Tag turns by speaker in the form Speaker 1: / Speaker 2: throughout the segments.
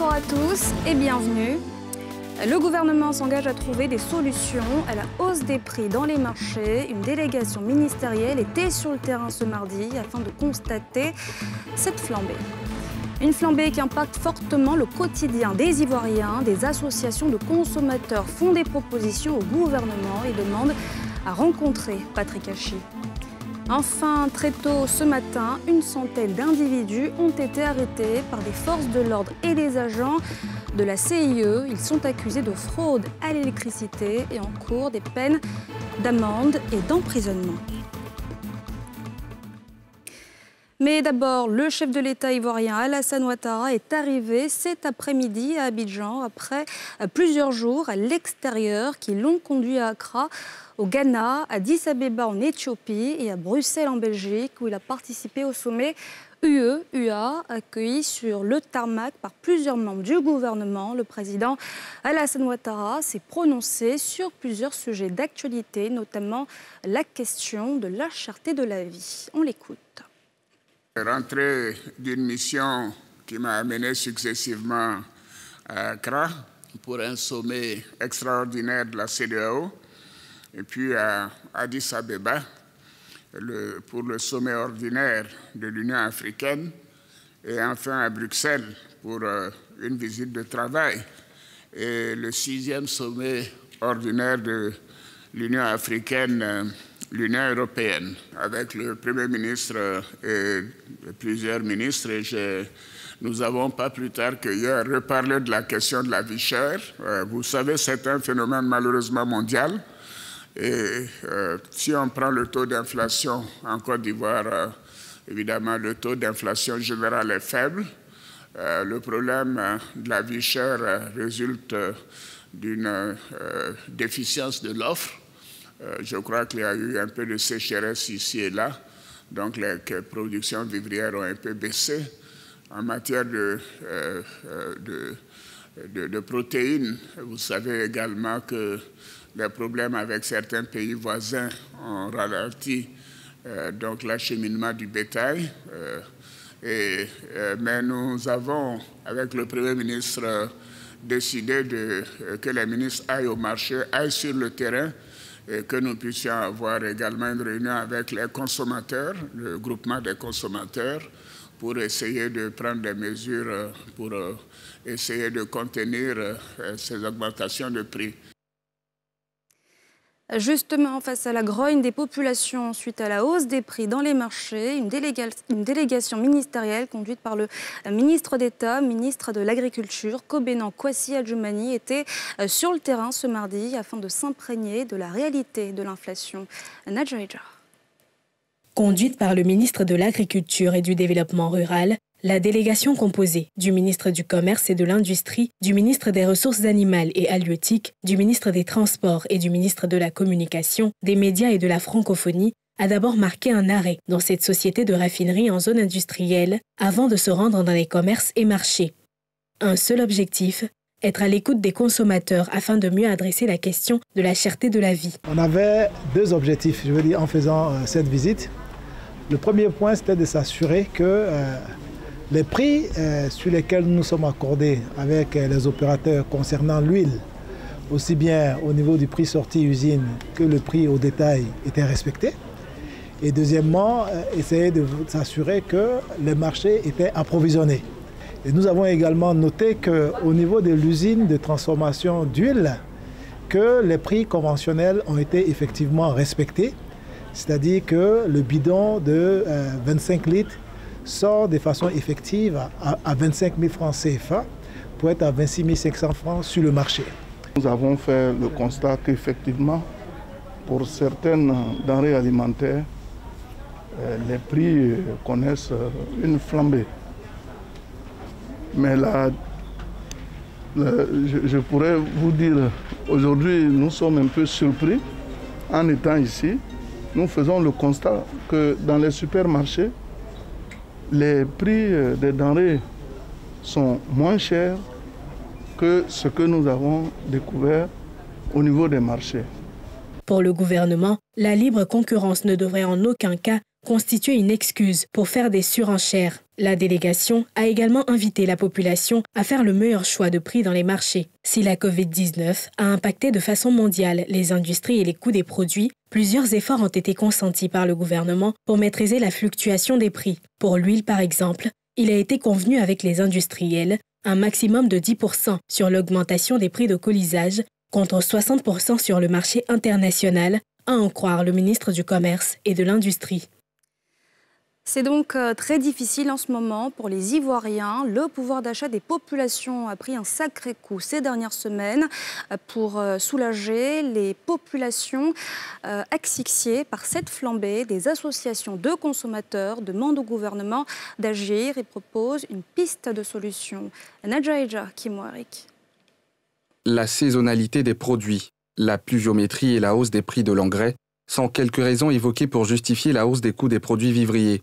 Speaker 1: Bonsoir à tous et bienvenue. Le gouvernement s'engage à trouver des solutions à la hausse des prix dans les marchés. Une délégation ministérielle était sur le terrain ce mardi afin de constater cette flambée. Une flambée qui impacte fortement le quotidien des Ivoiriens. Des associations de consommateurs font des propositions au gouvernement et demandent à rencontrer Patrick Hachi. Enfin, très tôt ce matin, une centaine d'individus ont été arrêtés par des forces de l'ordre et des agents de la CIE. Ils sont accusés de fraude à l'électricité et encourent des peines d'amende et d'emprisonnement. Mais d'abord, le chef de l'État ivoirien Alassane Ouattara est arrivé cet après-midi à Abidjan après plusieurs jours à l'extérieur qui l'ont conduit à Accra, au Ghana, à Addis Abeba en Éthiopie et à Bruxelles en Belgique où il a participé au sommet UE-UA accueilli sur le tarmac par plusieurs membres du gouvernement. Le président Alassane Ouattara s'est prononcé sur plusieurs sujets d'actualité, notamment la question de la cherté de la vie. On l'écoute.
Speaker 2: Rentré d'une mission qui m'a amené successivement à Accra pour un sommet extraordinaire de la CEDEAO et puis à Addis Abeba pour le sommet ordinaire de l'Union africaine et enfin à Bruxelles pour une visite de travail et le 6e sommet ordinaire de l'Union africaine, l'Union européenne, avec le Premier ministre et plusieurs ministres. Et nous n'avons pas plus tard qu'hier reparlé de la question de la vie chère. Vous savez, c'est un phénomène malheureusement mondial. Et si on prend le taux d'inflation en Côte d'Ivoire, évidemment, le taux d'inflation général est faible. Le problème de la vie chère résulte d'une déficience de l'offre. Je crois qu'il y a eu un peu de sécheresse ici et là, donc les productions vivrières ont un peu baissé. En matière de protéines, vous savez également que les problèmes avec certains pays voisins ont ralenti donc l'acheminement du bétail. Mais nous avons, avec le Premier ministre, décidé que les ministres aillent au marché, aillent sur le terrain, et que nous puissions avoir également une réunion avec les consommateurs, le groupement des consommateurs, pour essayer de prendre des mesures pour essayer de contenir ces augmentations de prix.
Speaker 1: Justement, face à la grogne des populations suite à la hausse des prix dans les marchés, une délégation ministérielle conduite par le ministre d'État, ministre de l'Agriculture, Kobenan Kwasi Adjoumani, était sur le terrain ce mardi afin de s'imprégner de la réalité de l'inflation. Nadjaïdja.
Speaker 3: Conduite par le ministre de l'Agriculture et du Développement rural, la délégation composée du ministre du Commerce et de l'Industrie, du ministre des Ressources animales et halieutiques, du ministre des Transports et du ministre de la Communication, des médias et de la francophonie a d'abord marqué un arrêt dans cette société de raffinerie en zone industrielle avant de se rendre dans les commerces et marchés. Un seul objectif, être à l'écoute des consommateurs afin de mieux adresser la question de la cherté de la vie.
Speaker 4: On avait deux objectifs, je veux dire, en faisant cette visite. Le premier point, c'était de s'assurer que les prix sur lesquels nous sommes accordés avec les opérateurs concernant l'huile, aussi bien au niveau du prix sorti usine que le prix au détail, étaient respectés. Et deuxièmement, essayer de s'assurer que les marchés étaient approvisionnés. Et nous avons également noté qu'au niveau de l'usine de transformation d'huile, que les prix conventionnels ont été effectivement respectés. C'est-à-dire que le bidon de 25 litres sort de façon effective à 25 000 francs CFA pour être à 26 500 francs sur le marché.
Speaker 5: Nous avons fait le constat qu'effectivement, pour certaines denrées alimentaires, les prix connaissent une flambée. Mais là, je pourrais vous dire, aujourd'hui, nous sommes un peu surpris en étant ici. Nous faisons le constat que dans les supermarchés, les prix des denrées sont moins chers que ce que nous avons découvert au niveau des marchés.
Speaker 3: Pour le gouvernement, la libre concurrence ne devrait en aucun cas constituait une excuse pour faire des surenchères. La délégation a également invité la population à faire le meilleur choix de prix dans les marchés. Si la Covid-19 a impacté de façon mondiale les industries et les coûts des produits, plusieurs efforts ont été consentis par le gouvernement pour maîtriser la fluctuation des prix. Pour l'huile, par exemple, il a été convenu avec les industriels un maximum de 10% sur l'augmentation des prix de colisage, contre 60% sur le marché international, à en croire le ministre du Commerce et de l'Industrie.
Speaker 1: C'est donc très difficile en ce moment pour les Ivoiriens. Le pouvoir d'achat des populations a pris un sacré coup ces dernières semaines. Pour soulager les populations asphyxiées par cette flambée, des associations de consommateurs demandent au gouvernement d'agir et proposent une piste de solution. Nadjaïja Kimouarik.
Speaker 6: La saisonnalité des produits, la pluviométrie et la hausse des prix de l'engrais sont quelques raisons évoquées pour justifier la hausse des coûts des produits vivriers.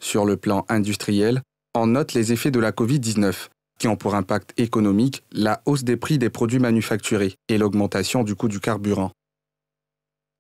Speaker 6: Sur le plan industriel, on note les effets de la Covid-19, qui ont pour impact économique la hausse des prix des produits manufacturés et l'augmentation du coût du carburant.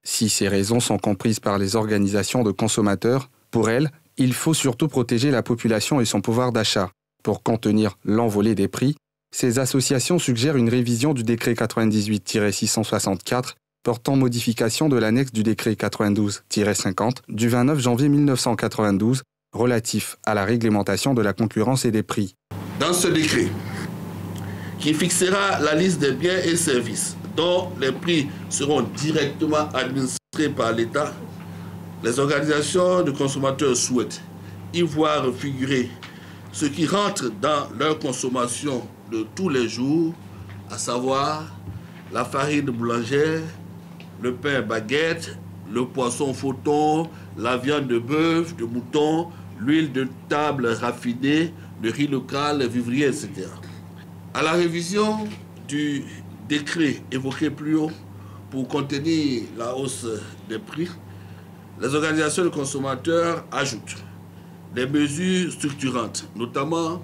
Speaker 6: Si ces raisons sont comprises par les organisations de consommateurs, pour elles, il faut surtout protéger la population et son pouvoir d'achat. Pour contenir l'envolée des prix, ces associations suggèrent une révision du décret 98-664 portant modification de l'annexe du décret 92-50 du 29 janvier 1992 relatif à la réglementation de la concurrence et des prix.
Speaker 7: Dans ce décret, qui fixera la liste des biens et services dont les prix seront directement administrés par l'État, les organisations de consommateurs souhaitent y voir figurer ce qui rentre dans leur consommation de tous les jours, à savoir la farine boulangère, le pain baguette, le poisson photon, la viande de bœuf, de mouton, l'huile de table raffinée, le riz local, le vivrier, etc. À la révision du décret évoqué plus haut pour contenir la hausse des prix, les organisations de consommateurs ajoutent des mesures structurantes, notamment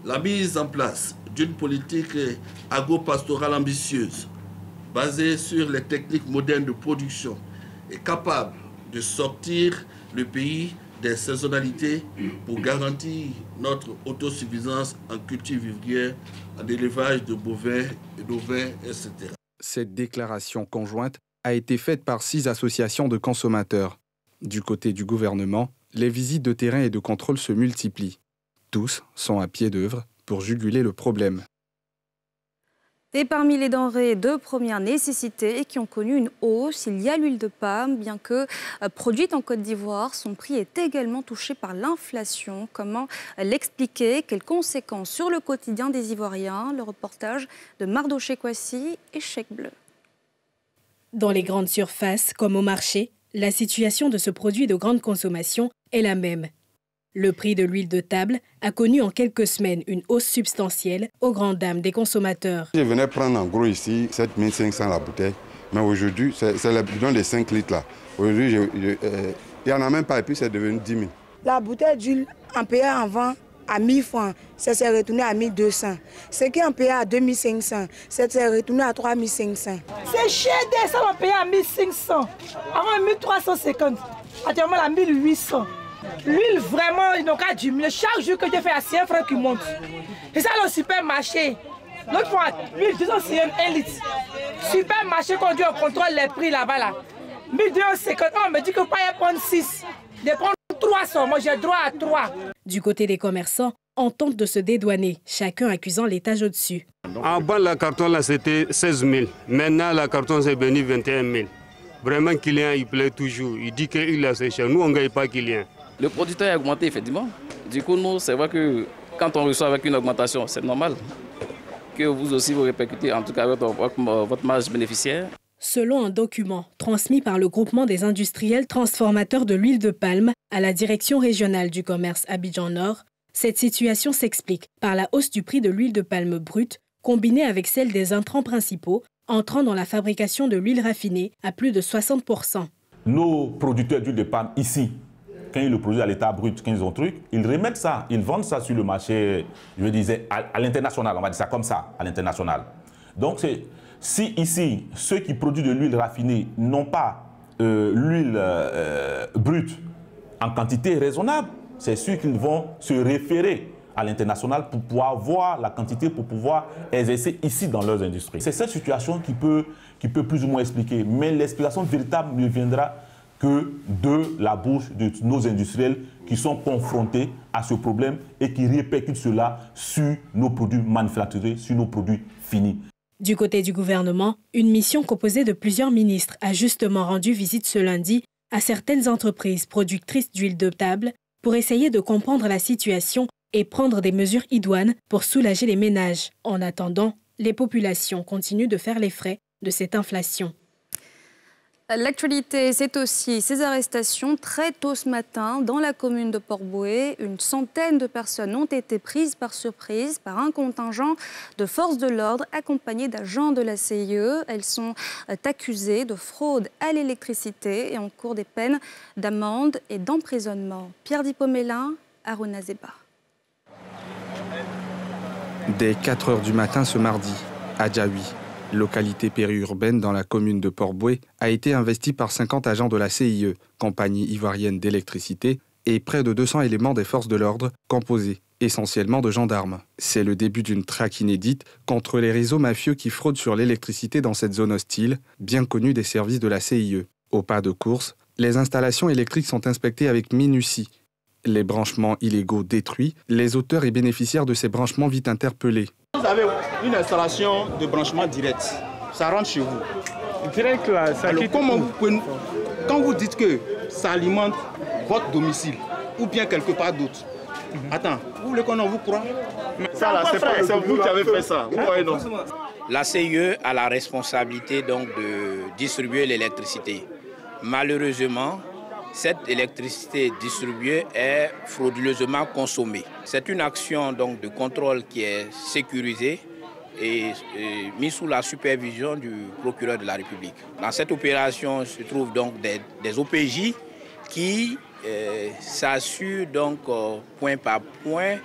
Speaker 7: la mise en place d'une politique agro-pastorale ambitieuse, basée sur les techniques modernes de production et capable de sortir le pays des saisonnalités pour garantir notre autosuffisance en culture vivrière, en élevage de bovins et d'ovins, etc.
Speaker 6: Cette déclaration conjointe a été faite par 6 associations de consommateurs. Du côté du gouvernement, les visites de terrain et de contrôle se multiplient. Tous sont à pied d'œuvre pour juguler le problème.
Speaker 1: Et parmi les denrées de première nécessité qui ont connu une hausse, il y a l'huile de palme. Bien que produite en Côte d'Ivoire, son prix est également touché par l'inflation. Comment l'expliquer? Quelles conséquences sur le quotidien des Ivoiriens? Le reportage de Mardoché Kwasi et Chèque Bleu.
Speaker 3: Dans les grandes surfaces, comme au marché, la situation de ce produit de grande consommation est la même. Le prix de l'huile de table a connu en quelques semaines une hausse substantielle aux grandes dames des consommateurs.
Speaker 8: Je venais prendre en gros ici 7 500 la bouteille, mais aujourd'hui, c'est le bidon de 5 litres là. Aujourd'hui, il n'y en a même pas et puis c'est devenu 10 000.
Speaker 9: La bouteille d'huile en payait avant à 1000 francs, ça s'est retourné à 1200. Ce qui en payait à 2500, ça s'est retourné à 3500.
Speaker 10: C'est cher, ça on payait à 1500, avant 1350, actuellement à 1800. L'huile, vraiment, ils n'ont qu'à diminuer. Chaque jour que je fais, c'est 1 franc qui monte. Et ça, le supermarché. L'autre fois, l'huile, disons, c'est 1 litre. Supermarché, quand on contrôle les prix là-bas, là. 1250, on me dit que pas y prendre 6. De prendre 300, moi j'ai droit à 3.
Speaker 3: Du côté des commerçants, on tente de se dédouaner, chacun accusant l'étage au-dessus.
Speaker 11: En bas, la carton, là, c'était 16 000. Maintenant, la carton, c'est venu 21 000. Vraiment, le client, il plaît toujours. Il dit qu'il a c'est cher. Nous, on ne gagne pas le client.
Speaker 12: Le producteur a augmenté, effectivement. Du coup, nous, c'est vrai que quand on reçoit avec une augmentation, c'est normal que vous aussi vous répercutez, en tout cas avec votre marge bénéficiaire.
Speaker 3: Selon un document transmis par le groupement des industriels transformateurs de l'huile de palme à la direction régionale du commerce Abidjan-Nord, cette situation s'explique par la hausse du prix de l'huile de palme brute combinée avec celle des intrants principaux entrant dans la fabrication de l'huile raffinée à plus de 60%.
Speaker 13: Nos producteurs d'huile de palme ici, quand ils le produisent à l'état brut, quand ils ont truc, ils remettent ça, ils vendent ça sur le marché, je disais, à l'international, on va dire ça comme ça, à l'international. Donc, si ici, ceux qui produisent de l'huile raffinée n'ont pas l'huile brute en quantité raisonnable, c'est sûr qu'ils vont se référer à l'international pour pouvoir voir la quantité, pour pouvoir exercer ici dans leurs industries. C'est cette situation qui peut plus ou moins expliquer, mais l'explication véritable ne viendra que de la bouche de nos industriels qui sont confrontés à ce problème et qui répercutent cela sur nos produits manufacturés, sur nos produits finis.
Speaker 3: Du côté du gouvernement, une mission composée de plusieurs ministres a justement rendu visite ce lundi à certaines entreprises productrices d'huile de table pour essayer de comprendre la situation et prendre des mesures idoines pour soulager les ménages. En attendant, les populations continuent de faire les frais de cette inflation.
Speaker 1: L'actualité, c'est aussi ces arrestations très tôt ce matin dans la commune de Port-Bouët. Une centaine de personnes ont été prises par surprise par un contingent de forces de l'ordre accompagné d'agents de la CIE. Elles sont accusées de fraude à l'électricité et encourent des peines d'amende et d'emprisonnement. Pierre Dipomélin, Aruna Zeba.
Speaker 6: Dès 4 h du matin ce mardi, Adjaoui, localité périurbaine dans la commune de Port-Bouët, a été investie par 50 agents de la CIE, compagnie ivoirienne d'électricité, et près de 200 éléments des forces de l'ordre, composés essentiellement de gendarmes. C'est le début d'une traque inédite contre les réseaux mafieux qui fraudent sur l'électricité dans cette zone hostile, bien connue des services de la CIE. Au pas de course, les installations électriques sont inspectées avec minutie. Les branchements illégaux détruits, les auteurs et bénéficiaires de ces branchements vite interpellés.
Speaker 14: Vous avez une installation de branchement direct, ça rentre chez vous. Direct là, ça alors, comment vous pouvez, quand vous dites que ça alimente votre domicile ou bien quelque part d'autre, attends, vous voulez qu'on en vous croit? Ça là, c'est vous qui avez fait ça. Vous voyez non?
Speaker 15: La CIE a la responsabilité donc de distribuer l'électricité. Malheureusement, cette électricité distribuée est frauduleusement consommée. C'est une action donc, de contrôle qui est sécurisée et mise sous la supervision du procureur de la République. Dans cette opération se trouvent donc des OPJ qui s'assurent donc point par point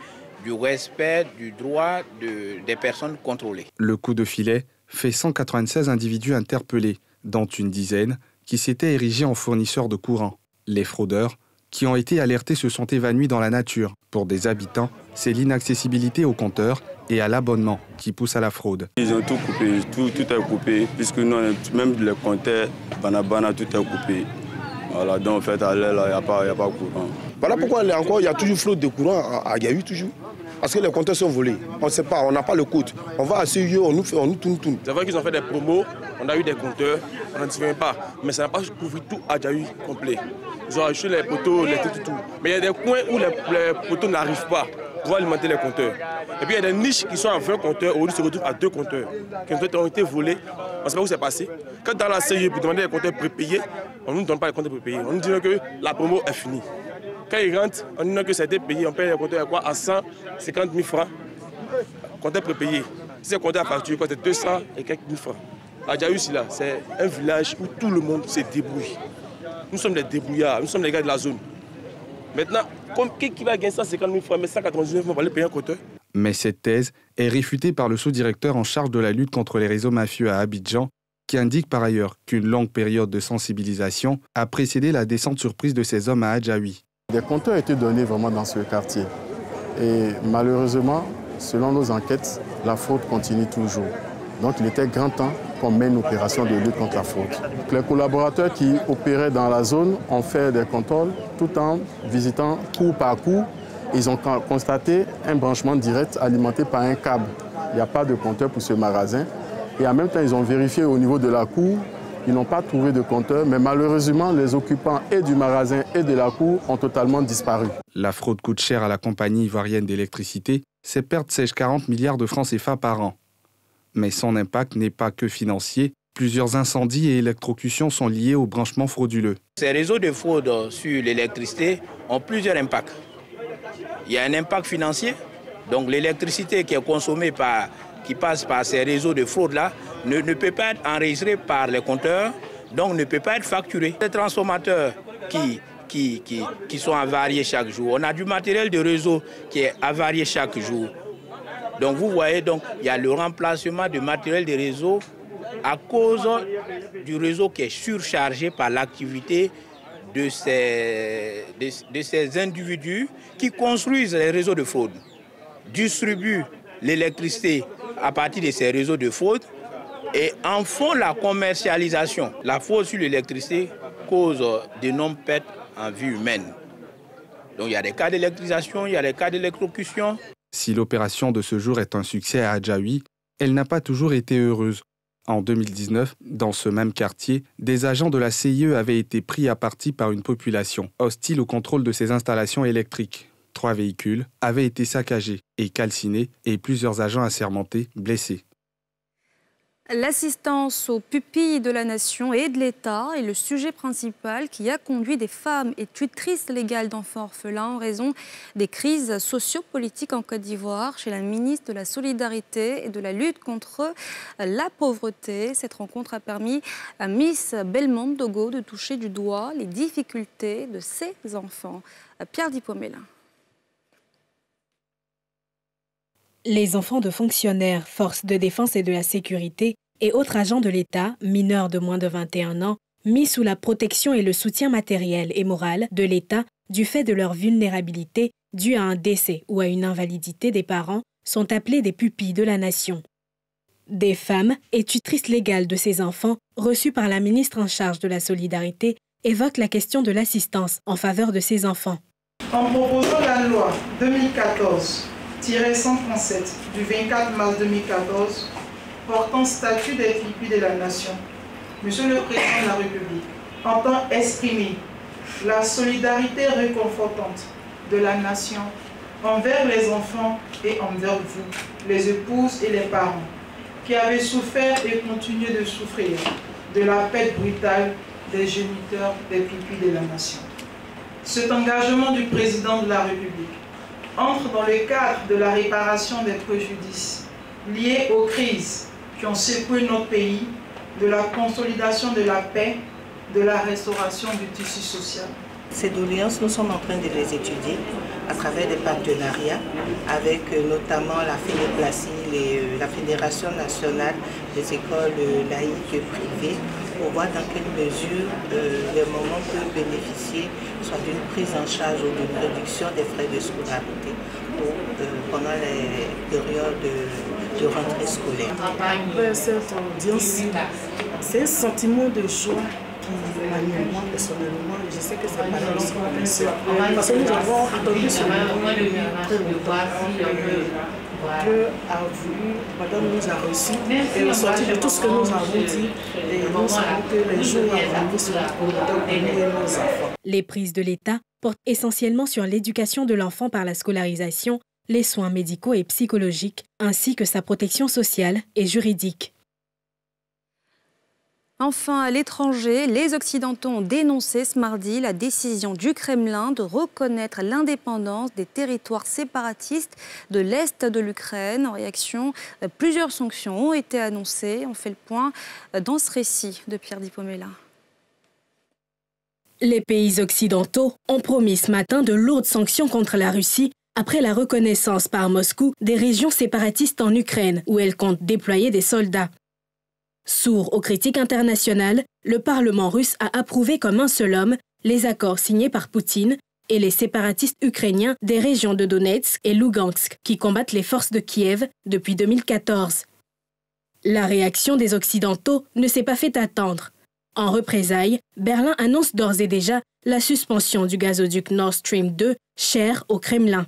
Speaker 15: du respect du droit des personnes contrôlées.
Speaker 6: Le coup de filet fait 196 individus interpellés, dont une dizaine qui s'étaient érigés en fournisseurs de courant. Les fraudeurs qui ont été alertés se sont évanouis dans la nature. Pour des habitants, c'est l'inaccessibilité au compteur et à l'abonnement qui pousse à la fraude.
Speaker 16: Ils ont tout coupé, tout est coupé, puisque nous, même les compteurs, banabana, tout est coupé. Voilà, donc en fait, à l'air, il n'y a pas de courant.
Speaker 17: Voilà pourquoi il y a toujours fraude de courant à Yaoui, toujours. Parce que les compteurs sont volés. On ne sait pas, on n'a pas le code. On va à CIE, on nous tourne.
Speaker 14: C'est vrai qu'ils ont fait des promos, on a eu des compteurs, on n'en souvient pas. Mais ça n'a pas couvert tout à Yaoui complet. Ils ont ajouté les poteaux, tout. Mais il y a des coins où les poteaux n'arrivent pas pour alimenter les compteurs. Et puis il y a des niches qui sont à 20 compteurs, aujourd'hui se retrouvent à 2 compteurs. Qui ont été volés, on ne sait pas où c'est passé. Quand dans la CIE, pour demander les compteurs prépayés, on ne nous donne pas les compteurs prépayés. On nous dit que la promo est finie. Quand ils rentrent, on dit que ça a été payé, on paye les compteurs à 150 000 francs. Compteurs prépayés. Si c'est compteur à facture, c'est 200 et quelques mille francs. Adjaoui, c'est un village où tout le monde se débrouille. Nous sommes des débrouillards, nous sommes les gars de la zone. Maintenant, qui va gagner 150 000 francs, mais 199 000, on va aller payer un compteur?
Speaker 6: Mais cette thèse est réfutée par le sous-directeur en charge de la lutte contre les réseaux mafieux à Abidjan, qui indique par ailleurs qu'une longue période de sensibilisation a précédé la descente surprise de ces hommes à Adjaoui.
Speaker 18: Des compteurs étaient donnés vraiment dans ce quartier. Et malheureusement, selon nos enquêtes, la fraude continue toujours. Donc il était grand temps qu'on mène une opération de lutte contre la fraude. Les collaborateurs qui opéraient dans la zone ont fait des contrôles tout en visitant coup par coup. Ils ont constaté un branchement direct alimenté par un câble. Il n'y a pas de compteur pour ce magasin. Et en même temps, ils ont vérifié au niveau de la cour. Ils n'ont pas trouvé de compteur, mais malheureusement, les occupants et du magasin et de la cour ont totalement disparu.
Speaker 6: La fraude coûte cher à la compagnie ivoirienne d'électricité. Ses pertes sèchent 40 milliards de francs CFA par an. Mais son impact n'est pas que financier. Plusieurs incendies et électrocutions sont liés aux branchements frauduleux.
Speaker 15: Ces réseaux de fraude sur l'électricité ont plusieurs impacts. Il y a un impact financier. Donc l'électricité qui est consommée qui passe par ces réseaux de fraude-là ne peut pas être enregistrée par les compteurs, donc ne peut pas être facturée. Les transformateurs qui sont avariés chaque jour, on a du matériel de réseau qui est avarié chaque jour. Donc vous voyez, il y a le remplacement de matériel de réseau à cause du réseau qui est surchargé par l'activité de ces individus qui construisent les réseaux de fraude, distribuent l'électricité à partir de ces réseaux de fraude et en font la commercialisation. La fraude sur l'électricité cause d'énormes pertes en vie humaine. Donc il y a des cas d'électrisation, il y a des cas d'électrocution.
Speaker 6: Si l'opération de ce jour est un succès à Adjaoui, elle n'a pas toujours été heureuse. En 2019, dans ce même quartier, des agents de la CIE avaient été pris à partie par une population hostile au contrôle de ces installations électriques. 3 véhicules avaient été saccagés et calcinés et plusieurs agents assermentés blessés.
Speaker 1: L'assistance aux pupilles de la nation et de l'État est le sujet principal qui a conduit des femmes et tutrices légales d'enfants orphelins en raison des crises sociopolitiques en Côte d'Ivoire chez la ministre de la Solidarité et de la lutte contre la pauvreté. Cette rencontre a permis à Miss Belmont Dogo de toucher du doigt les difficultés de ces enfants. Pierre Dipomela.
Speaker 3: Les enfants de fonctionnaires, forces de défense et de la sécurité et autres agents de l'État, mineurs de moins de 21 ans, mis sous la protection et le soutien matériel et moral de l'État du fait de leur vulnérabilité due à un décès ou à une invalidité des parents, sont appelés des pupilles de la nation. Des femmes et tutrices légales de ces enfants, reçues par la ministre en charge de la Solidarité, évoquent la question de l'assistance en faveur de ces enfants.
Speaker 19: En proposant la loi 2014-137 du 24 mars 2014 portant statut des pupilles de la nation, Monsieur le Président de la République entend exprimer la solidarité réconfortante de la nation envers les enfants et envers vous, les épouses et les parents, qui avez souffert et continuez de souffrir de la perte brutale des géniteurs des pupilles de la nation. Cet engagement du Président de la République entre dans le cadre de la réparation des préjudices liés aux crises qui ont secoué notre pays, de la consolidation de la paix, de la restauration du tissu social.
Speaker 20: Ces doléances, nous sommes en train de les étudier à travers des partenariats avec notamment la FENEPLACI, la Fédération nationale des écoles laïques privées, pour voir dans quelle mesure les mamans peuvent bénéficier soit d'une prise en charge ou d'une réduction des frais de scolarité pendant les périodes de rentrée scolaire.
Speaker 21: Après cette audience, c'est un sentiment de joie qui m'anime moi personnellement. Je sais que c'est pareil aussi pour mes soeurs. Parce que nous avons attendu ce moment très longtemps. Dieu a voulu, Madame nous a reçus et au sorti de tout ce que nous avons dit, et nous savons que les jours à venir seront pour nos enfants.
Speaker 3: Les prises de l'État portent essentiellement sur l'éducation de l'enfant par la scolarisation, les soins médicaux et psychologiques, ainsi que sa protection sociale et juridique.
Speaker 1: Enfin, à l'étranger, les Occidentaux ont dénoncé ce mardi la décision du Kremlin de reconnaître l'indépendance des territoires séparatistes de l'Est de l'Ukraine. En réaction, plusieurs sanctions ont été annoncées. On fait le point dans ce récit de Pierre Dipomela.
Speaker 3: Les pays occidentaux ont promis ce matin de lourdes sanctions contre la Russie après la reconnaissance par Moscou des régions séparatistes en Ukraine où elle compte déployer des soldats. Sourd aux critiques internationales, le Parlement russe a approuvé comme un seul homme les accords signés par Poutine et les séparatistes ukrainiens des régions de Donetsk et Lugansk qui combattent les forces de Kiev depuis 2014. La réaction des Occidentaux ne s'est pas fait attendre. En représailles, Berlin annonce d'ores et déjà la suspension du gazoduc Nord Stream 2, cher au Kremlin.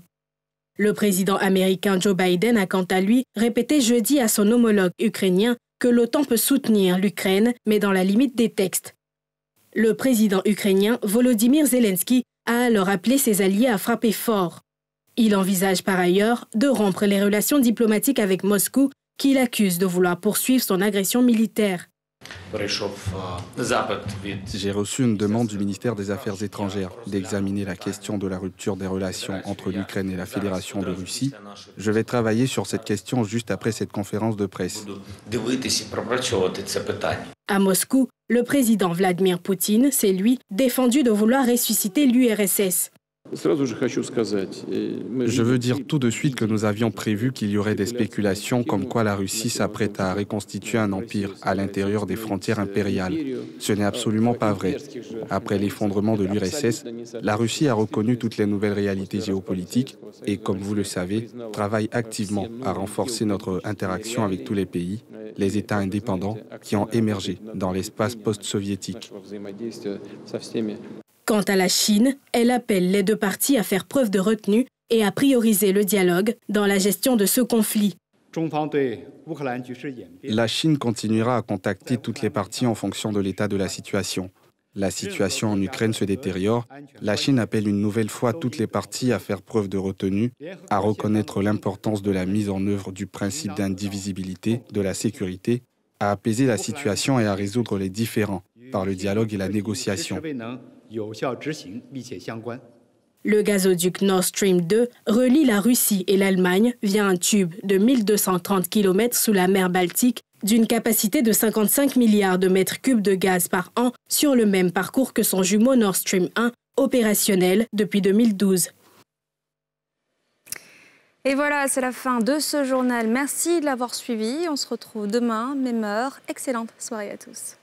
Speaker 3: Le président américain Joe Biden a quant à lui répété jeudi à son homologue ukrainien que l'OTAN peut soutenir l'Ukraine, mais dans la limite des textes. Le président ukrainien Volodymyr Zelensky a alors appelé ses alliés à frapper fort. Il envisage par ailleurs de rompre les relations diplomatiques avec Moscou, qu'il accuse de vouloir poursuivre son agression militaire.
Speaker 6: J'ai reçu une demande du ministère des Affaires étrangères d'examiner la question de la rupture des relations entre l'Ukraine et la Fédération de Russie. Je vais travailler sur cette question juste après cette conférence de presse.
Speaker 3: À Moscou, le président Vladimir Poutine s'est, lui, défendu de vouloir ressusciter l'URSS.
Speaker 6: Je veux dire tout de suite que nous avions prévu qu'il y aurait des spéculations comme quoi la Russie s'apprête à reconstituer un empire à l'intérieur des frontières impériales. Ce n'est absolument pas vrai. Après l'effondrement de l'URSS, la Russie a reconnu toutes les nouvelles réalités géopolitiques et, comme vous le savez, travaille activement à renforcer notre interaction avec tous les pays, les États indépendants qui ont émergé dans l'espace post-soviétique.
Speaker 3: Quant à la Chine, elle appelle les deux parties à faire preuve de retenue et à prioriser le dialogue dans la gestion de ce conflit.
Speaker 6: La Chine continuera à contacter toutes les parties en fonction de l'état de la situation. La situation en Ukraine se détériore. La Chine appelle une nouvelle fois toutes les parties à faire preuve de retenue, à reconnaître l'importance de la mise en œuvre du principe d'indivisibilité, de la sécurité, à apaiser la situation et à résoudre les différends par le dialogue et la négociation.
Speaker 3: Le gazoduc Nord Stream 2 relie la Russie et l'Allemagne via un tube de 1230 km sous la mer Baltique d'une capacité de 55 milliards de mètres cubes de gaz par an sur le même parcours que son jumeau Nord Stream 1, opérationnel depuis 2012.
Speaker 1: Et voilà, c'est la fin de ce journal. Merci de l'avoir suivi. On se retrouve demain, même heure. Excellente soirée à tous.